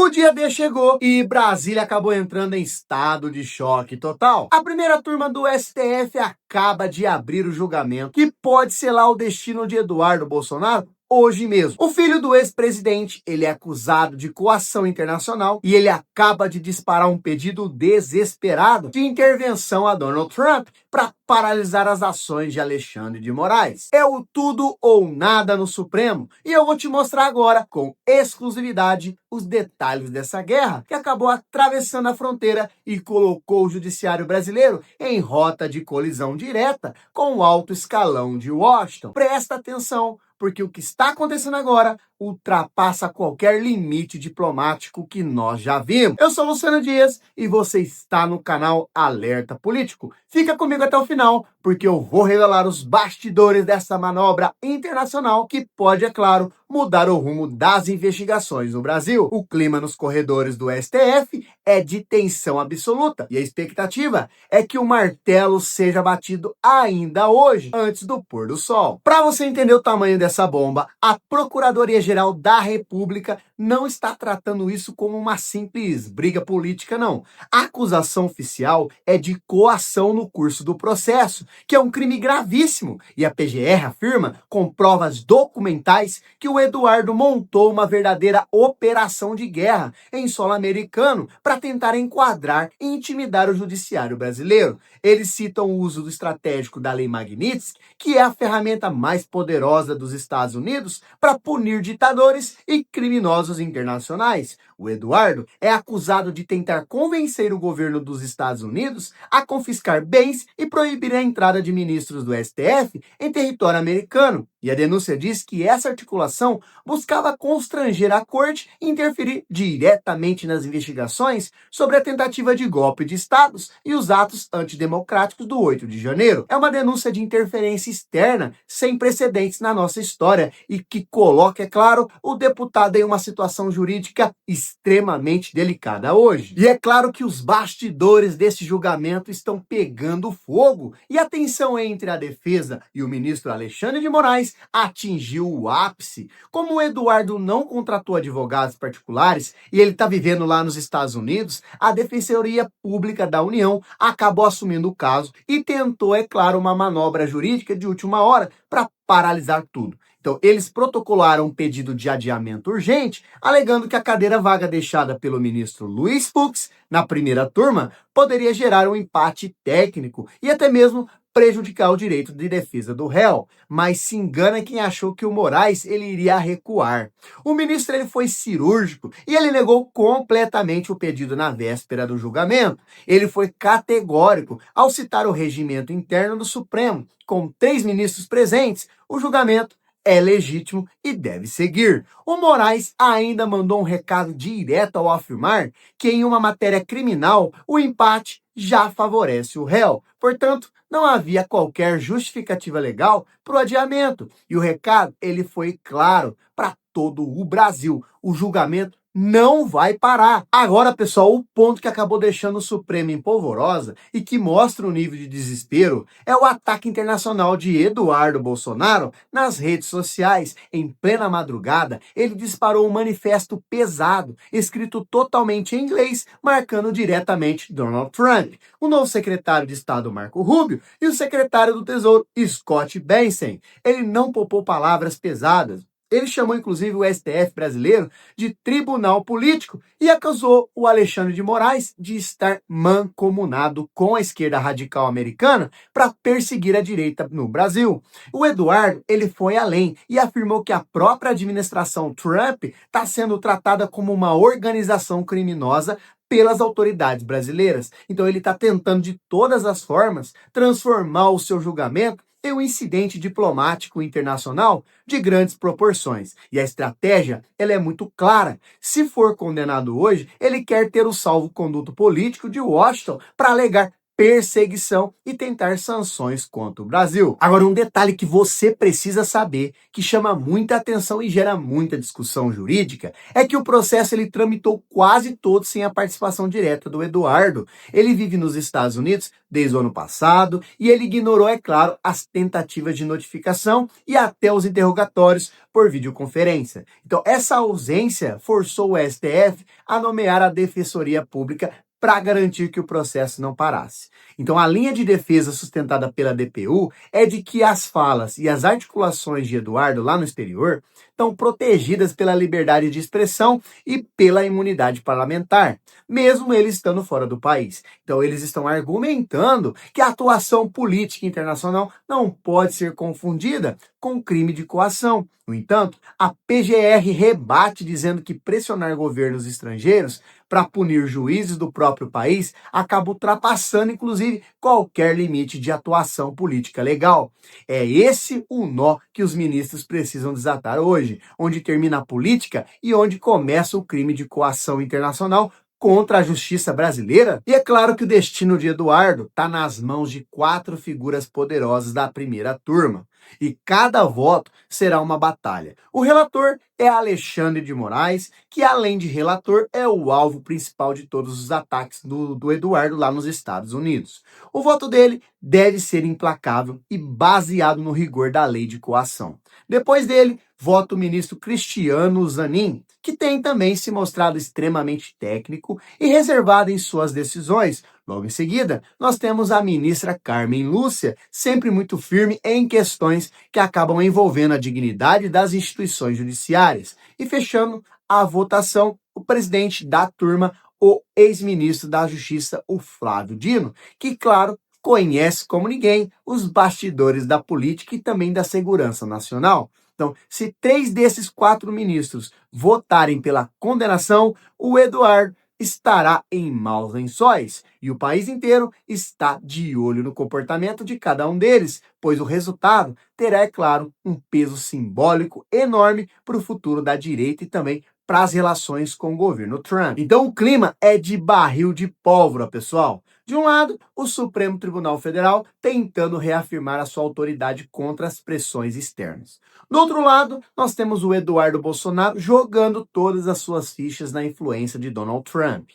O dia D chegou e Brasília acabou entrando em estado de choque total. A primeira turma do STF acaba de abrir o julgamento que pode selar o destino de Eduardo Bolsonaro hoje mesmo. O filho do ex-presidente, ele é acusado de coação internacional e ele acaba de disparar um pedido desesperado de intervenção a Donald Trump para paralisar as ações de Alexandre de Moraes. É o tudo ou nada no Supremo e eu vou te mostrar agora, com exclusividade, os detalhes dessa guerra que acabou atravessando a fronteira e colocou o judiciário brasileiro em rota de colisão direta com o alto escalão de Washington. Presta atenção, porque o que está acontecendo agora ultrapassa qualquer limite diplomático que nós já vimos. Eu sou Luciano Dias e você está no canal Alerta Político. Fica comigo até o final, porque eu vou revelar os bastidores dessa manobra internacional que pode, é claro, mudar o rumo das investigações no Brasil. O clima nos corredores do STF é de tensão absoluta e a expectativa é que o martelo seja batido ainda hoje, antes do pôr do sol. Para você entender o tamanho dessa bomba, a Procuradoria-Geral da República não está tratando isso como uma simples briga política, não. A acusação oficial é de coação no curso do processo, que é um crime gravíssimo, e a PGR afirma, com provas documentais, que o Eduardo montou uma verdadeira operação de guerra em solo americano para tentar enquadrar e intimidar o judiciário brasileiro. Eles citam o uso do estratégico da Lei Magnitsky, que é a ferramenta mais poderosa dos Estados Unidos para punir ditadores e criminosos internacionais. O Eduardo é acusado de tentar convencer o governo dos Estados Unidos a confiscar bens e proibir a entrada de ministros do STF em território americano. E a denúncia diz que essa articulação buscava constranger a corte e interferir diretamente nas investigações sobre a tentativa de golpe de estados e os atos antidemocráticos do 8 de janeiro. É uma denúncia de interferência externa sem precedentes na nossa história e que coloca, é claro, o deputado em uma situação jurídica extremamente delicada hoje. E é claro que os bastidores desse julgamento estão pegando fogo e a tensão entre a defesa e o ministro Alexandre de Moraes atingiu o ápice. Como o Eduardo não contratou advogados particulares e ele está vivendo lá nos Estados Unidos, a Defensoria Pública da União acabou assumindo o caso e tentou, é claro, uma manobra jurídica de última hora para paralisar tudo. Então, eles protocolaram um pedido de adiamento urgente, alegando que a cadeira vaga deixada pelo ministro Luiz Fux na primeira turma poderia gerar um empate técnico e até mesmo prejudicar o direito de defesa do réu. Mas se engana quem achou que o Moraes ele iria recuar. O ministro ele foi cirúrgico e ele negou completamente o pedido na véspera do julgamento. Ele foi categórico ao citar o regimento interno do Supremo. Com 3 ministros presentes, o julgamento é legítimo e deve seguir. O Moraes ainda mandou um recado direto ao afirmar que em uma matéria criminal o empate já favorece o réu. Portanto, não havia qualquer justificativa legal para o adiamento. E o recado ele foi claro para todo o Brasil. O julgamento não vai parar. Agora, pessoal, o ponto que acabou deixando o Supremo em polvorosa e que mostra o nível de desespero é o ataque internacional de Eduardo Bolsonaro nas redes sociais. Em plena madrugada, ele disparou um manifesto pesado, escrito totalmente em inglês, marcando diretamente Donald Trump, o novo secretário de Estado Marco Rubio e o secretário do Tesouro Scott Bessent. Ele não poupou palavras pesadas. Ele chamou, inclusive, o STF brasileiro de tribunal político e acusou o Alexandre de Moraes de estar mancomunado com a esquerda radical americana para perseguir a direita no Brasil. O Eduardo, ele foi além e afirmou que a própria administração Trump está sendo tratada como uma organização criminosa pelas autoridades brasileiras. Então ele está tentando de todas as formas transformar o seu julgamento em um incidente diplomático internacional de grandes proporções. E a estratégia ela é muito clara. Se for condenado hoje, ele quer ter o salvo-conduto político de Washington para alegar perseguição e tentar sanções contra o Brasil. Agora, um detalhe que você precisa saber, que chama muita atenção e gera muita discussão jurídica, é que o processo ele tramitou quase todo sem a participação direta do Eduardo. Ele vive nos Estados Unidos desde o ano passado e ele ignorou, é claro, as tentativas de notificação e até os interrogatórios por videoconferência. Então, essa ausência forçou o STF a nomear a Defensoria Pública para garantir que o processo não parasse. Então, a linha de defesa sustentada pela DPU é de que as falas e as articulações de Eduardo lá no exterior estão protegidas pela liberdade de expressão e pela imunidade parlamentar, mesmo ele estando fora do país. Então, eles estão argumentando que a atuação política internacional não pode ser confundida com crime de coação. No entanto, a PGR rebate dizendo que pressionar governos estrangeiros para punir juízes do próprio país acaba ultrapassando, inclusive, qualquer limite de atuação política legal. É esse o nó que os ministros precisam desatar hoje, onde termina a política e onde começa o crime de coação internacional contra a justiça brasileira. E é claro que o destino de Eduardo está nas mãos de 4 figuras poderosas da primeira turma. E cada voto será uma batalha. O relator é Alexandre de Moraes, que além de relator é o alvo principal de todos os ataques do Eduardo lá nos Estados Unidos. O voto dele deve ser implacável e baseado no rigor da lei de coação. Depois dele, vota o ministro Cristiano Zanin, que tem também se mostrado extremamente técnico e reservado em suas decisões. Logo em seguida, nós temos a ministra Carmen Lúcia, sempre muito firme em questões que acabam envolvendo a dignidade das instituições judiciárias. E fechando a votação, o presidente da turma, o ex-ministro da Justiça, o Flávio Dino, que, claro, conhece como ninguém os bastidores da política e também da segurança nacional. Então, se 3 desses 4 ministros votarem pela condenação, o Eduardo estará em maus lençóis e o país inteiro está de olho no comportamento de cada um deles, pois o resultado terá, é claro, um peso simbólico enorme para o futuro da direita e também para as relações com o governo Trump. Então o clima é de barril de pólvora, pessoal. De um lado, o Supremo Tribunal Federal tentando reafirmar a sua autoridade contra as pressões externas. Do outro lado, nós temos o Eduardo Bolsonaro jogando todas as suas fichas na influência de Donald Trump,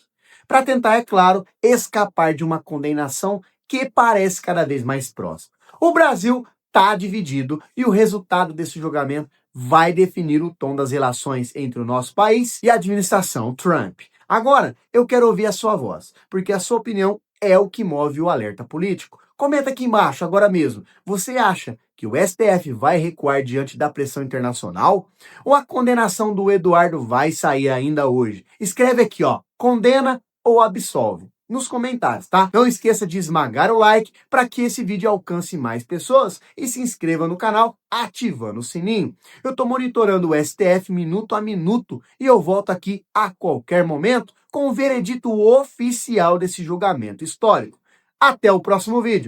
para tentar, é claro, escapar de uma condenação que parece cada vez mais próxima. O Brasil está dividido e o resultado desse julgamento vai definir o tom das relações entre o nosso país e a administração Trump. Agora, eu quero ouvir a sua voz, porque a sua opinião é o que move o alerta político. Comenta aqui embaixo, agora mesmo. Você acha que o STF vai recuar diante da pressão internacional? Ou a condenação do Eduardo vai sair ainda hoje? Escreve aqui, ó, condena ou absolve, nos comentários, tá? Não esqueça de esmagar o like para que esse vídeo alcance mais pessoas e se inscreva no canal ativando o sininho. Eu estou monitorando o STF minuto a minuto e eu volto aqui a qualquer momento com o veredito oficial desse julgamento histórico. Até o próximo vídeo.